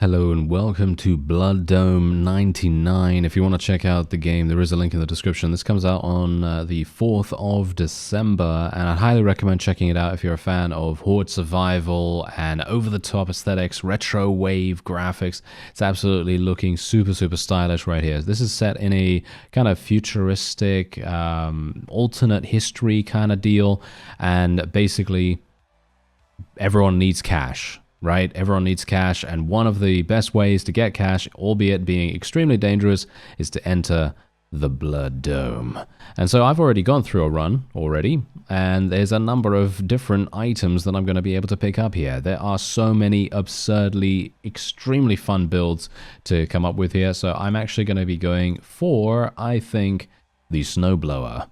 Hello and welcome to BloodDome99. If you want to check out the game, there is a link in the description. This comes out on the 4th of December, and I highly recommend checking it out if you're a fan of horde survival and over-the-top aesthetics, retro wave graphics. It's absolutely looking super stylish right here. This is set in a kind of futuristic, alternate history kind of deal, and basically everyone needs cash. Right? Everyone needs cash, and one of the best ways to get cash, albeit being extremely dangerous, is to enter the Blood Dome. And so I've already gone through a run already, and there's a number of different items that I'm going to be able to pick up here. There are so many absurdly, extremely fun builds to come up with here, so I'm actually going to be going for, I think, the Snowblower.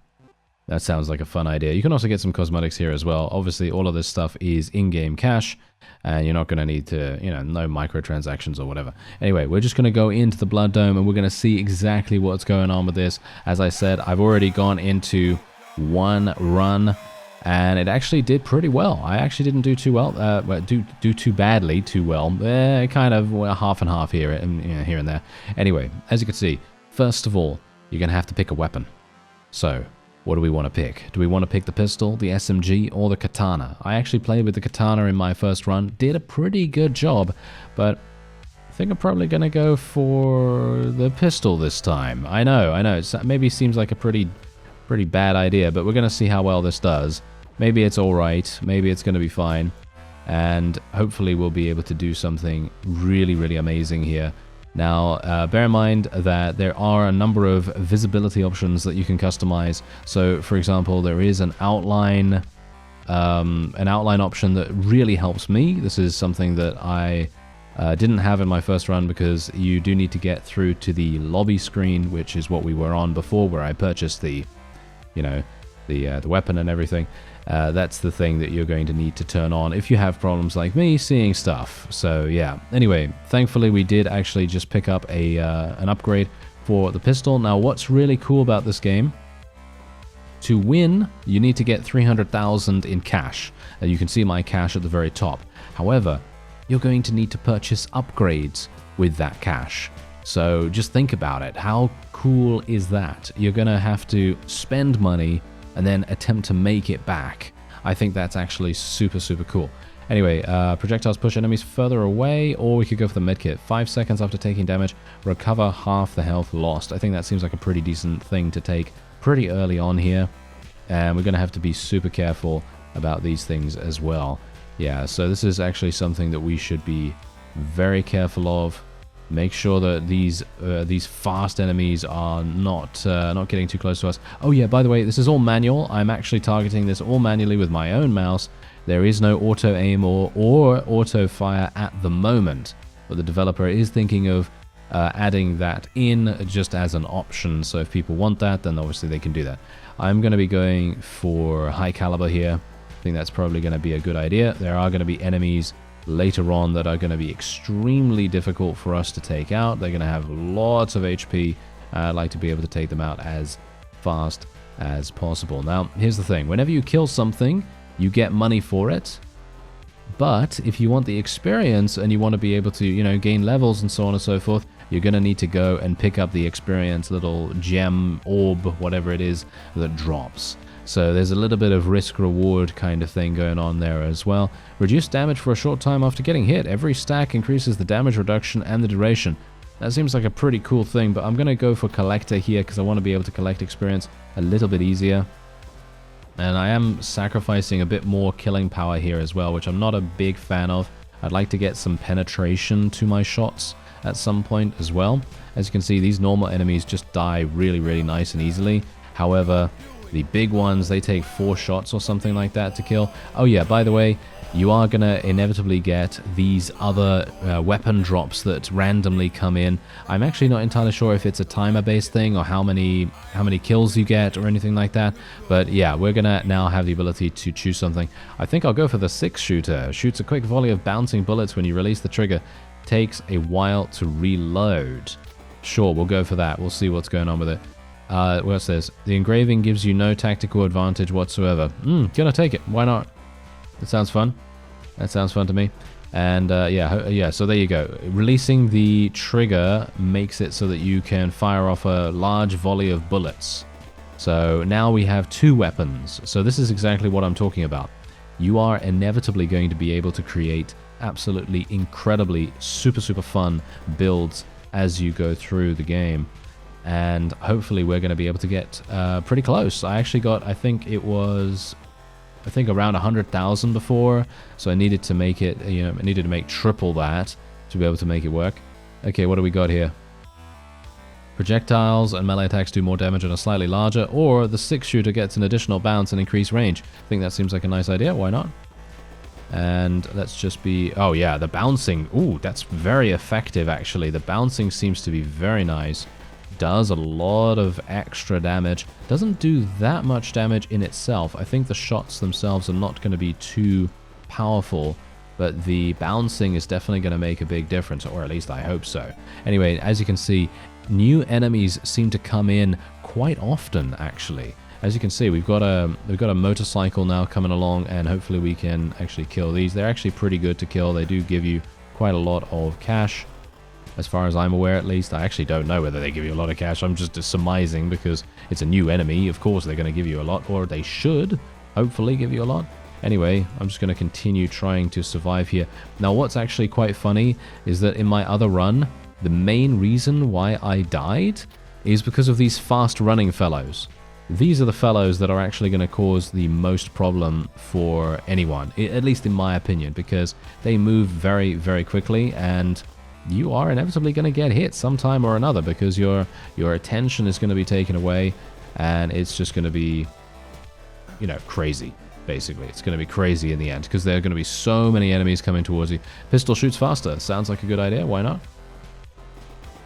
That sounds like a fun idea. You can also get some cosmetics here as well. Obviously, all of this stuff is in-game cash, and you're not going to need to, no microtransactions or whatever. Anyway, we're just going to go into the Blood Dome, and we're going to see exactly what's going on with this. As I said, I've already gone into one run, and it actually did pretty well. I actually didn't do too well, do too badly, too well. Kind of half and half here and there. Anyway, as you can see, first of all, you're going to have to pick a weapon. So what do we want to pick? Do we want to pick the pistol, the SMG, or the katana? I actually played with the katana in my first run, did a pretty good job, but I think I'm probably going to go for the pistol this time. I know, it maybe seems like a pretty bad idea, but we're going to see how well this does. Maybe it's alright, maybe it's going to be fine, and hopefully we'll be able to do something really amazing here. Now, bear in mind that there are a number of visibility options that you can customize. So, for example, there is an outline option that really helps me. This is something that I didn't have in my first run because you do need to get through to the lobby screen, which is what we were on before, where I purchased the weapon and everything. That's the thing that you're going to need to turn on if you have problems like me seeing stuff. So yeah, anyway, thankfully we did actually just pick up an upgrade for the pistol. Now what's really cool about this game, to win you need to get 300,000 in cash, and you can see my cash at the very top. However, you're going to need to purchase upgrades with that cash. So just think about it. How cool is that? You're gonna have to spend money and then attempt to make it back. I think that's actually super cool. Anyway, projectiles push enemies further away, or we could go for the medkit. 5 seconds after taking damage, recover half the health lost. I think that seems like a pretty decent thing to take pretty early on here, and we're gonna have to be super careful about these things as well. Yeah, so this is actually something that we should be very careful of. Make sure that these fast enemies are not getting too close to us. Oh yeah, by the way, this is all manual. I'm actually targeting this all manually with my own mouse. There is no auto aim or auto fire at the moment, but the developer is thinking of adding that in just as an option. So if people want that, then obviously they can do that. I'm going to be going for high caliber here. I think that's probably going to be a good idea. There are going to be enemies later on that are going to be extremely difficult for us to take out. They're going to have lots of HP. I'd like to be able to take them out as fast as possible. Now, here's the thing. Whenever you kill something, you get money for it. But if you want the experience and you want to be able to, gain levels and so on and so forth, you're going to need to go and pick up the experience little gem, orb, whatever it is, that drops. So there's a little bit of risk-reward kind of thing going on there as well. Reduce damage for a short time after getting hit. Every stack increases the damage reduction and the duration. That seems like a pretty cool thing, but I'm going to go for collector here because I want to be able to collect experience a little bit easier. And I am sacrificing a bit more killing power here as well, which I'm not a big fan of. I'd like to get some penetration to my shots at some point as well. As you can see, these normal enemies just die really nice and easily. However, the big ones, they take 4 shots or something like that to kill. Oh yeah, by the way, you are going to inevitably get these other weapon drops that randomly come in. I'm actually not entirely sure if it's a timer-based thing or how many kills you get or anything like that. But yeah, we're going to now have the ability to choose something. I think I'll go for the 6-shooter. Shoots a quick volley of bouncing bullets when you release the trigger. Takes a while to reload. Sure, we'll go for that. We'll see what's going on with it. What's this? The engraving gives you no tactical advantage whatsoever. Gonna take it. Why not? That sounds fun. That sounds fun to me. And yeah, so there you go. Releasing the trigger makes it so that you can fire off a large volley of bullets. So now we have 2 weapons. So this is exactly what I'm talking about. You are inevitably going to be able to create absolutely incredibly super fun builds as you go through the game. And hopefully we're going to be able to get pretty close. I actually got, I think around 100,000 before, so I needed to make it, I needed to make triple that to be able to make it work. Okay, what do we got here? Projectiles and melee attacks do more damage and are slightly larger, or the 6-shooter gets an additional bounce and increased range. I think that seems like a nice idea, why not? And let's just be, oh yeah, the bouncing, ooh, that's very effective actually. The bouncing seems to be very nice. Does a lot of extra damage. Doesn't do that much damage in itself. I think the shots themselves are not going to be too powerful, but the bouncing is definitely going to make a big difference, or at least I hope so. Anyway, as you can see, new enemies seem to come in quite often actually. As you can see, we've got a motorcycle now coming along, and hopefully we can actually kill these. They're actually pretty good to kill. They do give you quite a lot of cash. As far as I'm aware, at least. I actually don't know whether they give you a lot of cash. I'm just surmising because it's a new enemy. Of course they're going to give you a lot, or they should hopefully give you a lot. Anyway, I'm just going to continue trying to survive here. Now, what's actually quite funny is that in my other run, the main reason why I died is because of these fast-running fellows. These are the fellows that are actually going to cause the most problem for anyone, at least in my opinion, because they move very quickly, and you are inevitably going to get hit sometime or another because your attention is going to be taken away, and it's just going to be, crazy, basically. It's going to be crazy in the end because there are going to be so many enemies coming towards you. Pistol shoots faster. Sounds like a good idea. Why not?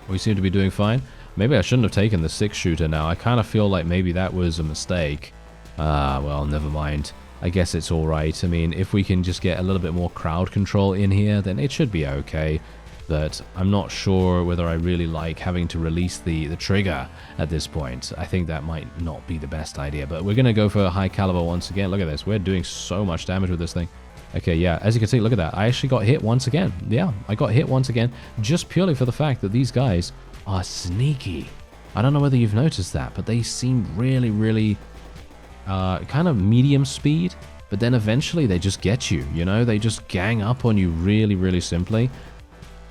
We seem to be doing fine. Maybe I shouldn't have taken the 6-shooter now. I kind of feel like maybe that was a mistake. Well, never mind. I guess it's alright. I mean, if we can just get a little bit more crowd control in here, then it should be okay. But I'm not sure whether I really like having to release the trigger at this point. I think that might not be the best idea, but we're going to go for a high caliber once again. Look at this. We're doing so much damage with this thing. Okay, yeah, as you can see, look at that. I actually got hit once again. Yeah, I got hit once again just purely for the fact that these guys are sneaky. I don't know whether you've noticed that, but they seem really kind of medium speed, but then eventually they just get you, They just gang up on you really simply.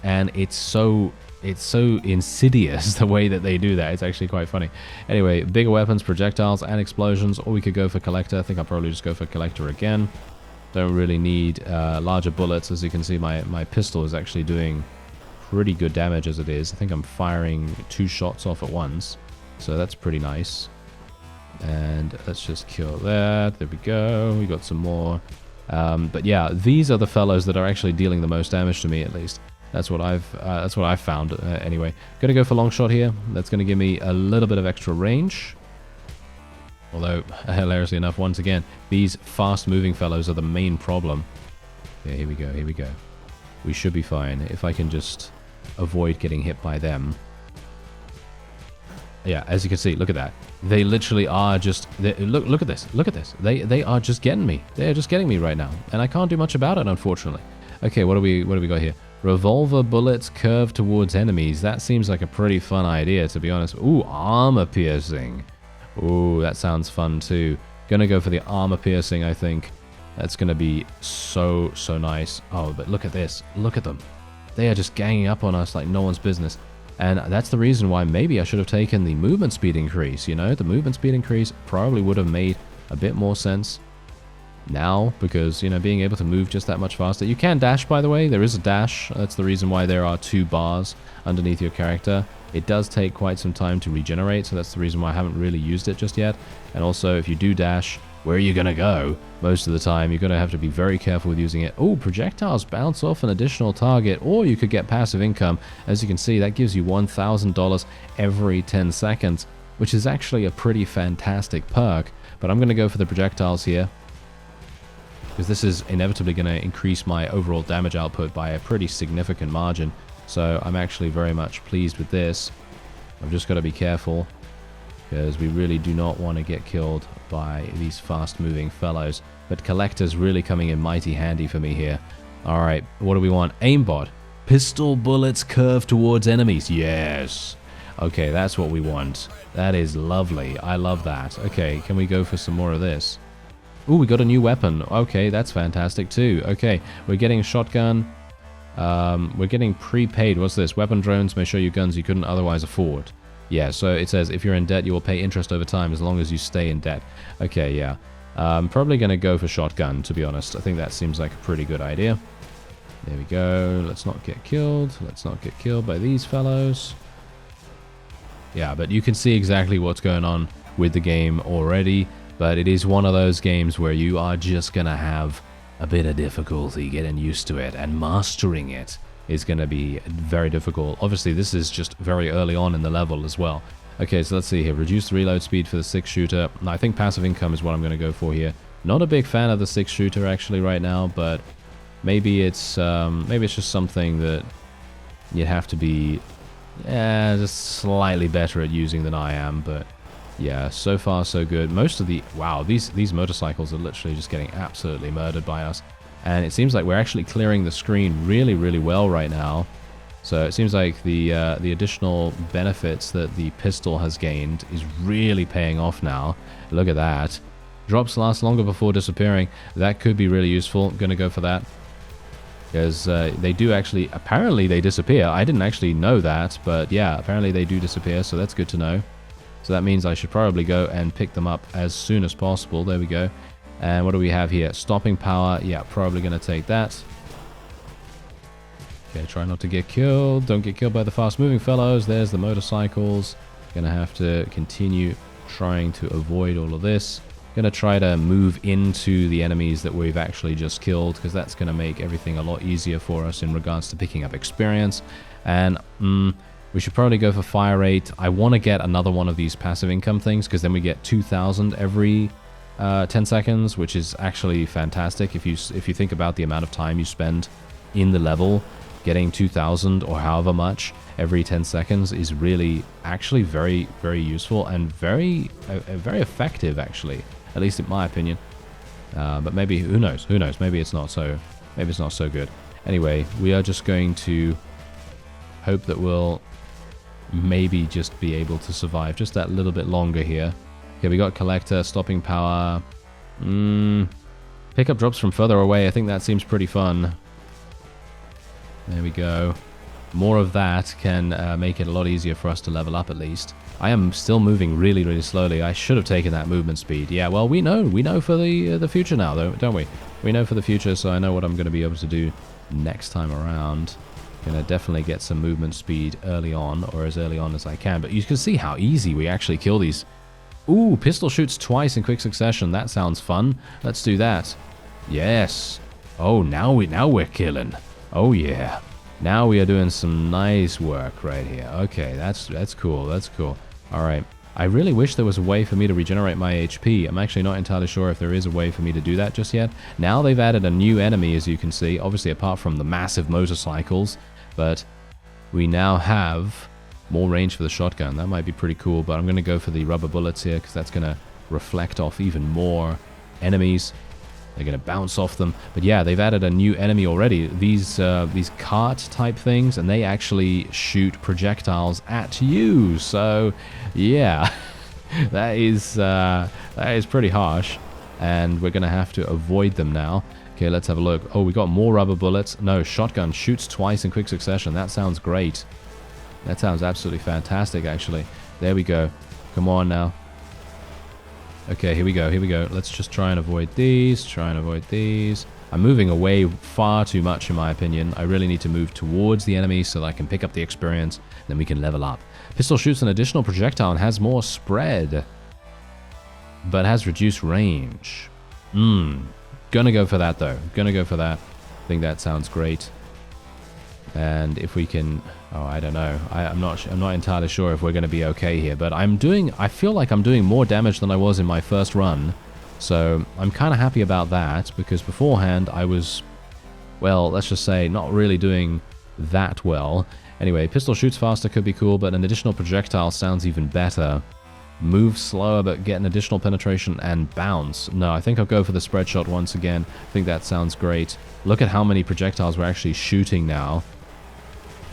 And it's so insidious the way that they do that. It's actually quite funny. Anyway, bigger weapons, projectiles, and explosions, or we could go for collector. I think I'll probably just go for collector again. Don't really need larger bullets. As you can see, my pistol is actually doing pretty good damage as it is. I think I'm firing 2 shots off at once, so that's pretty nice. And let's just kill that. There we go. We got some more. But yeah, these are the fellows that are actually dealing the most damage to me, at least. That's what I've found anyway. Gonna go for long shot here. That's gonna give me a little bit of extra range. Although, hilariously enough, once again, these fast-moving fellows are the main problem. Yeah, here we go. We should be fine if I can just avoid getting hit by them. Yeah, as you can see, look at that. They literally are just... Look at this. Look at this. They are just getting me. They are just getting me right now. And I can't do much about it, unfortunately. Okay, what do we got here? Revolver bullets curve towards enemies. That seems like a pretty fun idea, to be honest. Ooh, armor piercing. Ooh, that sounds fun too. Gonna go for the armor piercing, I think. That's gonna be so nice. Oh, but look at this. Look at them. They are just ganging up on us like no one's business. And that's the reason why maybe I should have taken the movement speed increase, The movement speed increase probably would have made a bit more sense now, because, being able to move just that much faster. You can dash, by the way. There is a dash. That's the reason why there are 2 bars underneath your character. It does take quite some time to regenerate, so that's the reason why I haven't really used it just yet. And also, if you do dash, where are you going to go? Most of the time, you're going to have to be very careful with using it. Oh, projectiles bounce off an additional target, or you could get passive income. As you can see, that gives you $1,000 every 10 seconds, which is actually a pretty fantastic perk. But I'm going to go for the projectiles here, because this is inevitably going to increase my overall damage output by a pretty significant margin. So I'm actually very much pleased with this. I've just got to be careful, because we really do not want to get killed by these fast-moving fellows. But collector's really coming in mighty handy for me here. All right, what do we want? Aimbot. Pistol bullets curve towards enemies. Yes. Okay, that's what we want. That is lovely. I love that. Okay, can we go for some more of this? Ooh, we got a new weapon. Okay, that's fantastic too. Okay, we're getting a shotgun. We're getting prepaid. What's this? Weapon drones may show you guns you couldn't otherwise afford. Yeah, so it says if you're in debt, you will pay interest over time as long as you stay in debt. Okay, yeah. I'm probably going to go for shotgun, to be honest. I think that seems like a pretty good idea. There we go. Let's not get killed. Let's not get killed by these fellows. Yeah, but you can see exactly what's going on with the game already. But it is one of those games where you are just going to have a bit of difficulty getting used to it. And mastering it is going to be very difficult. Obviously, this is just very early on in the level as well. Okay, so let's see here. Reduce the reload speed for the 6-shooter. I think passive income is what I'm going to go for here. Not a big fan of the 6-shooter actually right now, but maybe it's just something that you'd have to be just slightly better at using than I am. But yeah, so far so good. Most of the these motorcycles are literally just getting absolutely murdered by us. And it seems like we're actually clearing the screen really, really well right now. So it seems like the additional benefits that the pistol has gained is really paying off now. Look at that. Drops last longer before disappearing. That could be really useful. I'm going to go for that. Because they do actually, apparently they disappear. I didn't actually know that, but yeah, apparently they do disappear, so that's good to know. So that means I should probably go and pick them up as soon as possible. There we go. And what do we have here? Stopping power. Yeah, probably going to take that. Okay, try not to get killed. Don't get killed by the fast-moving fellows. There's the motorcycles. Gonna have to continue trying to avoid all of this. Gonna try to move into the enemies that we've actually just killed, because that's gonna make everything a lot easier for us in regards to picking up experience. And we should probably go for fire rate. I want to get another one of these passive income things, because then we get 2,000 every 10 seconds, which is actually fantastic. If you think about the amount of time you spend in the level, getting 2,000 or however much every 10 seconds is really actually very, very useful and very effective, actually, at least in my opinion. But maybe, who knows, maybe it's not so good. Anyway, we are just going to hope that we'll maybe just be able to survive just that little bit longer here. Okay, we got collector, stopping power. Pickup drops from further away. I think that seems pretty fun. There we go. More of that can make it a lot easier for us to level up, at least. I am still moving really, really slowly. I should have taken that movement speed. Yeah, well, we know for the future now, though, don't we? We know for the future, so I know what I'm going to be able to do next time around. Gonna definitely get some movement speed early on, or as early on as I can. But you can see how easy we actually kill these. Ooh, pistol shoots twice in quick succession. That sounds fun. Let's do that. Yes. Oh, now we're killing. Oh yeah. Now we are doing some nice work right here. Okay, that's cool. That's cool. All right. I really wish there was a way for me to regenerate my HP. I'm actually not entirely sure if there is a way for me to do that just yet. Now they've added a new enemy, as you can see, obviously apart from the massive motorcycles, but we now have more range for the shotgun. That might be pretty cool, but I'm going to go for the rubber bullets here because that's going to reflect off even more enemies. They're going to bounce off them. But yeah, they've added a new enemy already. These cart type things, and they actually shoot projectiles at you. So yeah, that is pretty harsh, and we're going to have to avoid them now. Okay, let's have a look. Oh, we got more rubber bullets. No, shotgun shoots twice in quick succession. That sounds great. That sounds absolutely fantastic, actually. There we go. Come on now. Okay, here we go, here we go. Let's just try and avoid these, I'm moving away far too much, in my opinion. I really need to move towards the enemy so that I can pick up the experience, then we can level up. Pistol shoots an additional projectile and has more spread, but has reduced range. Gonna go for that, though. Gonna go for that. I think that sounds great. And if we can... Oh, I don't know. I'm not entirely sure if we're going to be okay here, but I feel like I'm doing more damage than I was in my first run, so I'm kind of happy about that, because beforehand I was, well, let's just say, not really doing that well. Anyway, pistol shoots faster could be cool, but an additional projectile sounds even better. move slower but get an additional penetration, and bounce. No, I think I'll go for the spread shot once again. I think that sounds great. Look at how many projectiles we're actually shooting now.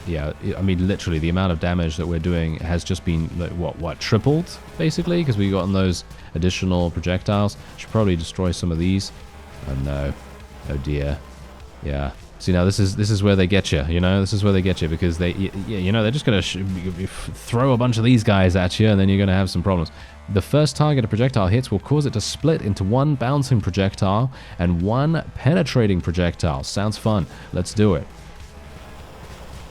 Yeah, I mean, literally, the amount of damage that we're doing has just been, like, what, tripled, basically, because we've gotten those additional projectiles. Should probably destroy some of these. Oh, no. Oh, dear. Yeah. See, now, this is where they get you, you know? This is where they get you, because they, you know, they're just going to throw a bunch of these guys at you, and then you're going to have some problems. The first target a projectile hits will cause it to split into one bouncing projectile and one penetrating projectile. Sounds fun. Let's do it.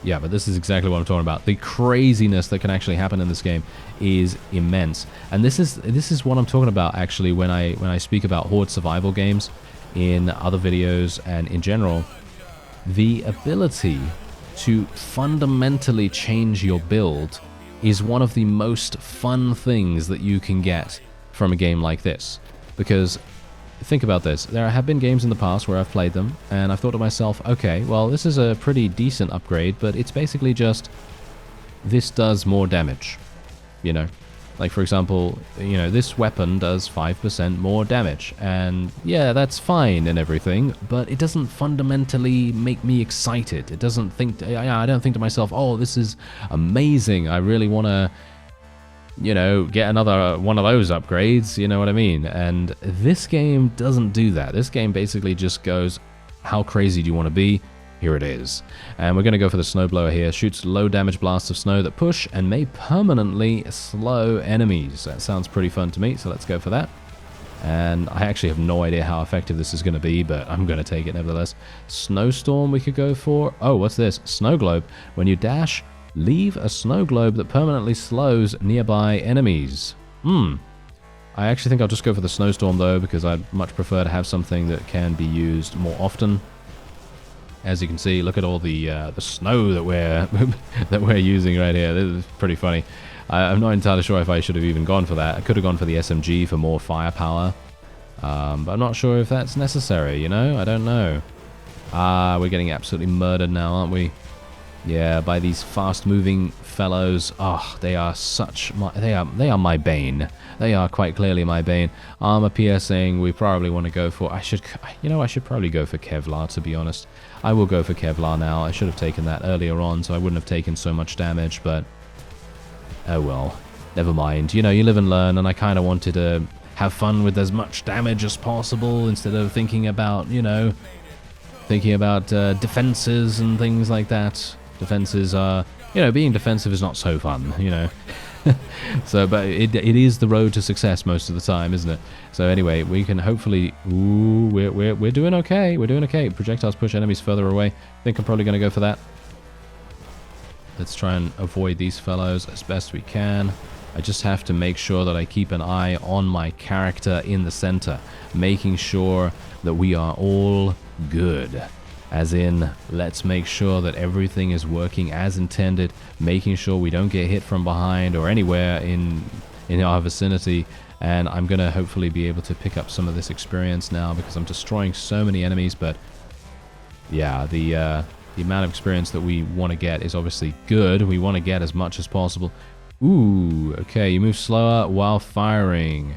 Yeah, but this is exactly what I'm talking about. The craziness that can actually happen in this game is immense. And this is what I'm talking about, actually, when I speak about horde survival games in other videos and in general. The ability to fundamentally change your build is one of the most fun things that you can get from a game like this. Because think about this. There have been games in the past where I've played them, and I've thought to myself, okay, well, this is a pretty decent upgrade, but it's basically just, this does more damage, you know? Like, for example, you know, this weapon does 5% more damage, and yeah, that's fine and everything, but it doesn't fundamentally make me excited. It doesn't think, I don't think to myself, oh, this is amazing, I really want to, you know, get another one of those upgrades, you know what I mean? And this game doesn't do that. This game basically just goes, how crazy do you want to be? Here it is. And we're going to go for the snowblower here. Shoots low damage blasts of snow that push and may permanently slow enemies. That sounds pretty fun to me, so let's go for that. And I actually have no idea how effective this is going to be, but I'm going to take it nevertheless. Snowstorm we could go for. Oh, what's this? Snow globe. When you dash, leave a snow globe that permanently slows nearby enemies. I actually think I'll just go for the snowstorm though, because I'd much prefer to have something that can be used more often. As you can see, look at all the snow that we're that we're using right here. This is pretty funny. I'm not entirely sure if I should have even gone for that. I could have gone for the SMG for more firepower, but I'm not sure if that's necessary. You know, I don't know. We're getting absolutely murdered now, aren't we? Yeah, by these fast-moving fellows. Oh, they are they are my bane. They are quite clearly my bane. Armor piercing. We probably want to go for. I should probably go for Kevlar, to be honest. I will go for Kevlar now. I should have taken that earlier on, so I wouldn't have taken so much damage. But oh well, never mind. You know, you live and learn, and I kind of wanted to have fun with as much damage as possible instead of thinking about, you know, defenses and things like that. Defenses are, you know, being defensive is not so fun, you know. So, but it is the road to success most of the time, isn't it? So anyway, we can hopefully, ooh, we're doing okay. We're doing okay. Projectiles push enemies further away. I think I'm probably going to go for that. Let's try and avoid these fellows as best we can. I just have to make sure that I keep an eye on my character in the center, making sure that we are all good. As in, let's make sure that everything is working as intended, making sure we don't get hit from behind or anywhere in our vicinity. And I'm going to hopefully be able to pick up some of this experience now because I'm destroying so many enemies. But yeah, the amount of experience that we want to get is obviously good. We want to get as much as possible. Ooh, okay, you move slower while firing.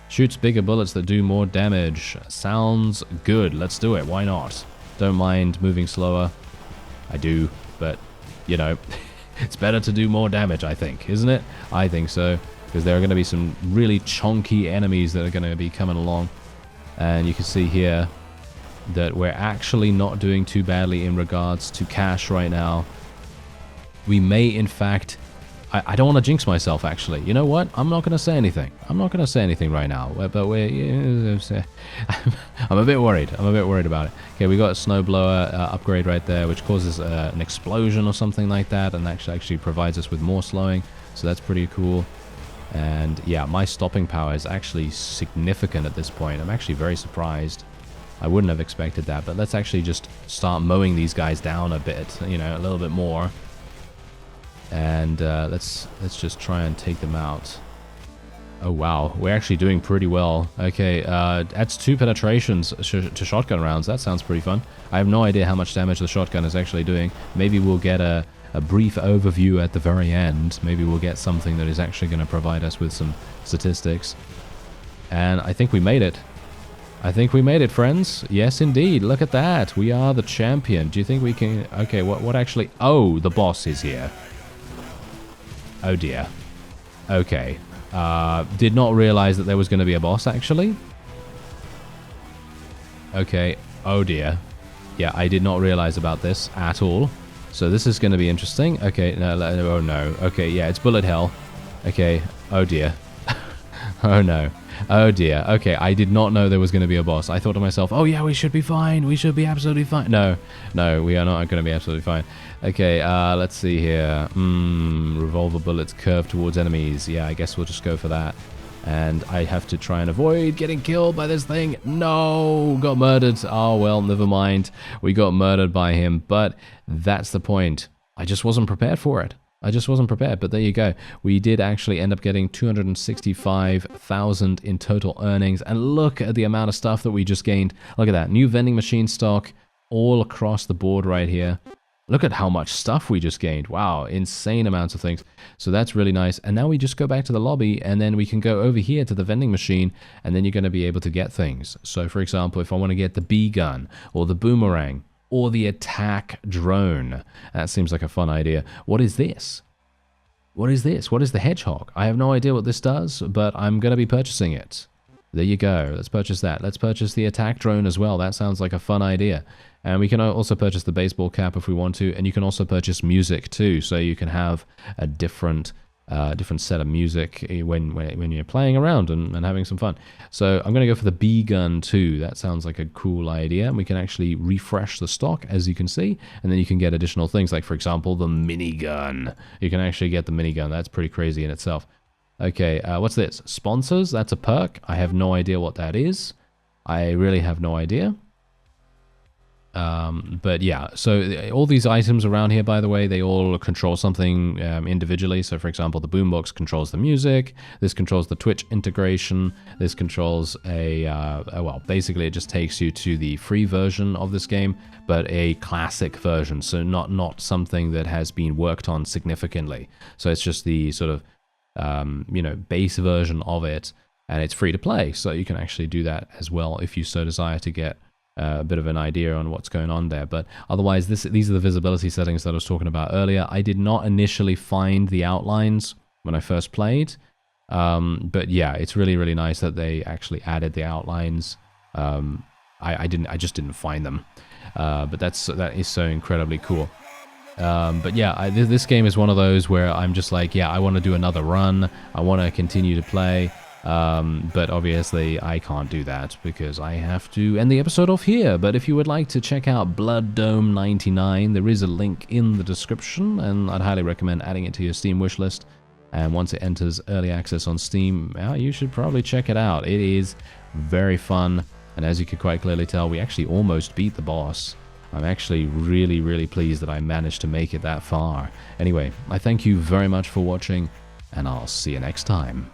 Shoots bigger bullets that do more damage. Sounds good. Let's do it. Why not? Don't mind moving slower. I do, but, you know, it's better to do more damage, I think, isn't it? I think so, because there are going to be some really chonky enemies that are going to be coming along. And you can see here that we're actually not doing too badly in regards to cash right now. We may, in fact... I don't want to jinx myself, actually. You know what? I'm not going to say anything. I'm not going to say anything right now. But we're... I'm a bit worried. I'm a bit worried about it. Okay, we got a snowblower upgrade right there, which causes an explosion or something like that, and actually provides us with more slowing. So that's pretty cool. And yeah, my stopping power is actually significant at this point. I'm actually very surprised. I wouldn't have expected that. But let's actually just start mowing these guys down a bit, you know, a little bit more. And let's just try and take them out. Oh wow, we're actually doing pretty well. Okay, adds 2 penetrations to shotgun rounds. That sounds pretty fun. I have no idea how much damage the shotgun is actually doing. Maybe we'll get a a brief overview at the very end. Maybe we'll get something that is actually going to provide us with some statistics. And I think we made it. I think we made it, friends. Yes, indeed. Look at that. We are the champion. Do you think we can... Okay, what actually... Oh, the boss is here. Oh, dear. Okay. Did not realize that there was going to be a boss, actually. Okay. Oh, dear. Yeah, I did not realize about this at all. So this is going to be interesting. Okay, no, oh, no. Okay, yeah, it's bullet hell. Okay. Oh, dear. Oh, no. Oh dear. Okay, I did not know there was going to be a boss. I thought to myself, oh yeah, we should be fine. We should be absolutely fine. No, we are not going to be absolutely fine. Okay, let's see here. Revolver bullets curve towards enemies. Yeah, I guess we'll just go for that. And I have to try and avoid getting killed by this thing. No, got murdered. Oh, well, never mind. We got murdered by him, but that's the point. I just wasn't prepared for it. I just wasn't prepared, but there you go. We did actually end up getting 265,000 in total earnings, and look at the amount of stuff that we just gained. Look at that, new vending machine stock all across the board right here. Look at how much stuff we just gained. Wow, insane amounts of things. So that's really nice. And now we just go back to the lobby, and then we can go over here to the vending machine, and then you're going to be able to get things. So for example, if I want to get the bee gun or the boomerang, or the attack drone. That seems like a fun idea. What is this? What is this? What is the hedgehog? I have no idea what this does, but I'm going to be purchasing it. There you go. Let's purchase that. Let's purchase the attack drone as well. That sounds like a fun idea. And we can also purchase the baseball cap if we want to. And you can also purchase music too. So you can have a different set of music when you're playing around and having some fun. So I'm going to go for the bee gun too. That sounds like a cool idea. We can actually refresh the stock, as you can see, and then you can get additional things like, for example, the minigun. You can actually get the minigun. That's pretty crazy in itself. Okay, what's this? Sponsors? That's a perk. I have no idea what that is. I really have no idea. But yeah, so all these items around here, by the way, they all control something individually. So for example, the boombox controls the music, this controls the Twitch integration, this controls well, basically it just takes you to the free version of this game, but a classic version, so not something that has been worked on significantly. So it's just the sort of, you know, base version of it, and it's free to play, so you can actually do that as well if you so desire to get a bit of an idea on what's going on there. But otherwise, these are the visibility settings that I was talking about earlier. I did not initially find the outlines when I first played, but yeah, it's really nice that they actually added the outlines. I just didn't find them, but that is so incredibly cool. But yeah, this game is one of those where I'm just like, yeah, I want to do another run. I want to continue to play. But obviously I can't do that because I have to end the episode off here. But if you would like to check out BloodDome99, there is a link in the description, and I'd highly recommend adding it to your Steam wishlist. And once it enters early access on Steam, you should probably check it out. It is very fun, and as you can quite clearly tell, we actually almost beat the boss. I'm actually really pleased that I managed to make it that far. Anyway, I thank you very much for watching, and I'll see you next time.